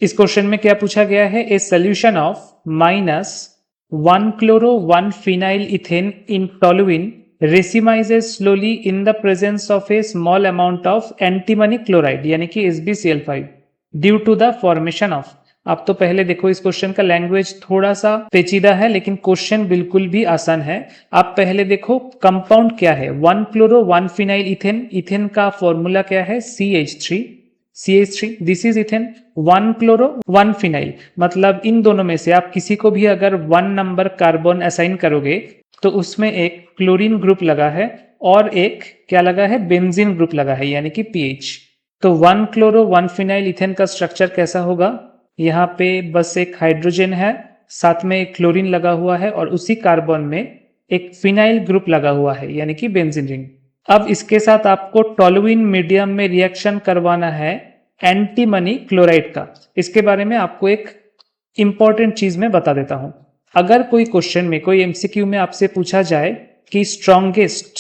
इस क्वेश्चन में क्या पूछा गया है, a solution of -1 chloro 1 phenyl ethane in toluene racemises slowly in the presence of a small amount of antimony chloride यानी कि SbCl5 due to the formation of. आप तो पहले देखो इस क्वेश्चन का लैंग्वेज थोड़ा सा पेचीदा है लेकिन क्वेश्चन बिल्कुल भी आसान है। आप पहले देखो कंपाउंड क्या है, 1 क्लोरो 1 फिनाइल इथेन, इथेन का फॉर्मूला क्या है CH3, this is ethane. 1 chloro 1 phenyl मतलब इन दोनों में से आप किसी को भी अगर 1 नंबर कार्बन असाइन करोगे तो उसमें एक क्लोरीन ग्रुप लगा है और एक क्या लगा है, बेंजीन ग्रुप लगा है यानी कि PH। तो 1 क्लोरो 1 फिनाइल इथेन का स्ट्रक्चर कैसा होगा, यहाँ पे बस एक हाइड्रोजन है, साथ में एक क्लोरीन लगा हुआ है और उसी कार्बन में एक फिनाइल ग्रुप लगा हुआ है यानी कि बेंजीन रिंग। अब इसके साथ आपको टोलुइन मीडियम में रिएक्शन करवाना है एंटीमनी क्लोराइड का। इसके बारे में आपको एक इंपॉर्टेंट चीज मैं बता देता हूं। अगर कोई क्वेश्चन में, कोई MCQ में आपसे पूछा जाए कि स्ट्रॉन्गेस्ट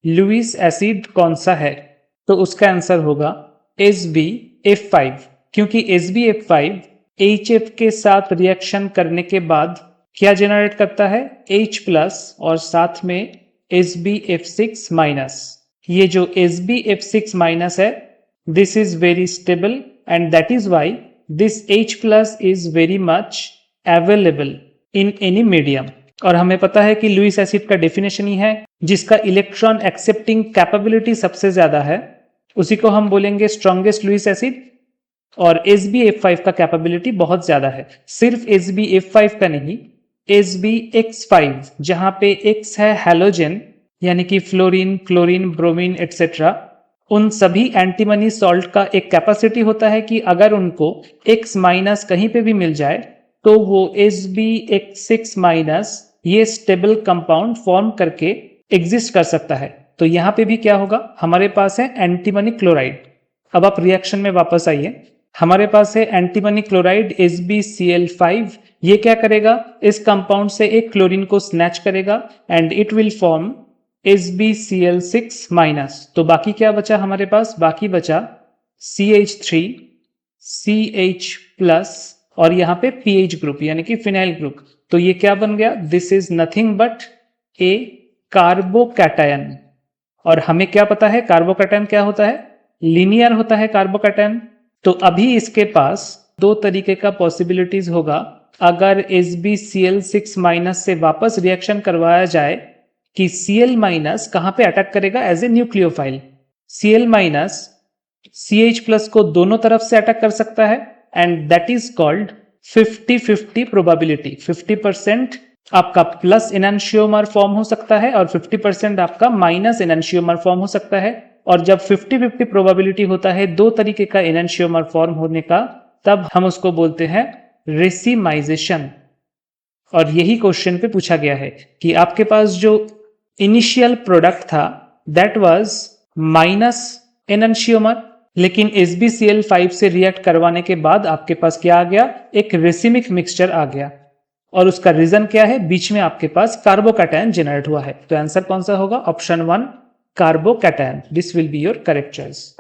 लुईस एसिड कौन सा है, तो उसका आंसर होगा SbF5, क्योंकि SbF5 HF के साथ रिएक्शन करने के बाद क्या जेनरेट करता है, H+ और साथ में SbF6-। ये जो SbF6- है, this is very stable and that is why this H+ is very much available in any medium. और हमें पता है कि लुईस एसिड का डेफिनेशन ही है जिसका इलेक्ट्रॉन एक्सेप्टिंग कैपेबिलिटी सबसे ज्यादा है, उसी को हम बोलेंगे स्ट्रॉन्गेस्ट लुईस एसिड। और SbF5 का कैपेबिलिटी बहुत ज्यादा है, सिर्फ SbF5 का नहीं, SbX5 जहां पे X है हैलोजन यानी कि फ्लोरीन, क्लोरीन, ब्रोमीन एक्सेट्रा, उन सभी एंटीमनी सॉल्ट का एक कैपेसिटी होता है कि अगर उनको X- कहीं पे भी मिल जाए तो वो SbX6- ये स्टेबल कंपाउंड फॉर्म करके एग्जिस्ट कर सकता है। तो यहां पे भी क्या होगा, हमारे पास है एंटीमनी क्लोराइड। अब आप रिएक्शन में वापस आइए, हमारे पास है एंटीमनी क्लोराइड SbCl5, ये क्या करेगा, इस कंपाउंड से एक क्लोरीन को स्नैच करेगा and it will form SbCl6-। तो बाकी क्या बचा हमारे पास, बाकी बचा CH3, CH+ और यहाँ पे PH ग्रुप यानी कि फिनाइल ग्रुप। तो ये क्या बन गया, this is nothing but A carbocation. और हमें क्या पता है कार्बोकैटायन क्या होता है, लीनियर होता है कार्बोकैटायन। तो अभी इसके पास दो तरीके का पॉसिबिलिटीज होगा, अगर SbCl6- से वापस रिएक्शन करवाया जाए कि Cl- कहां पे अटैक करेगा as a nucleophile, Cl- CH+ को दोनों तरफ से अटैक कर सकता है and that is called 50-50 probability. 50% आपका प्लस एनंशियोमर फॉर्म हो सकता है और 50% आपका माइनस एनंशियोमर फॉर्म हो सकता है। और जब 50-50 प्रोबेबिलिटी होता है दो तरीके का एनंशियोमर फॉर्म होने का, तब हम उसको बोलते हैं रेसिमाइजेशन। और यही क्वेश्चन पे पूछा गया है कि आपके पास जो इनिशियल प्रोडक्ट था दैट वाज माइनस एनंशियोमर, लेकिन SbCl5 से रिएक्ट करवाने के बाद आपके पास क्या आ गया, एक रेसिमिक मिक्सचर आ गया। और उसका रीजन क्या है, बीच में आपके पास कार्बोकैटायन जनरेट हुआ है। तो आंसर कौन सा होगा, option 1 carbocation. This will be your correct choice.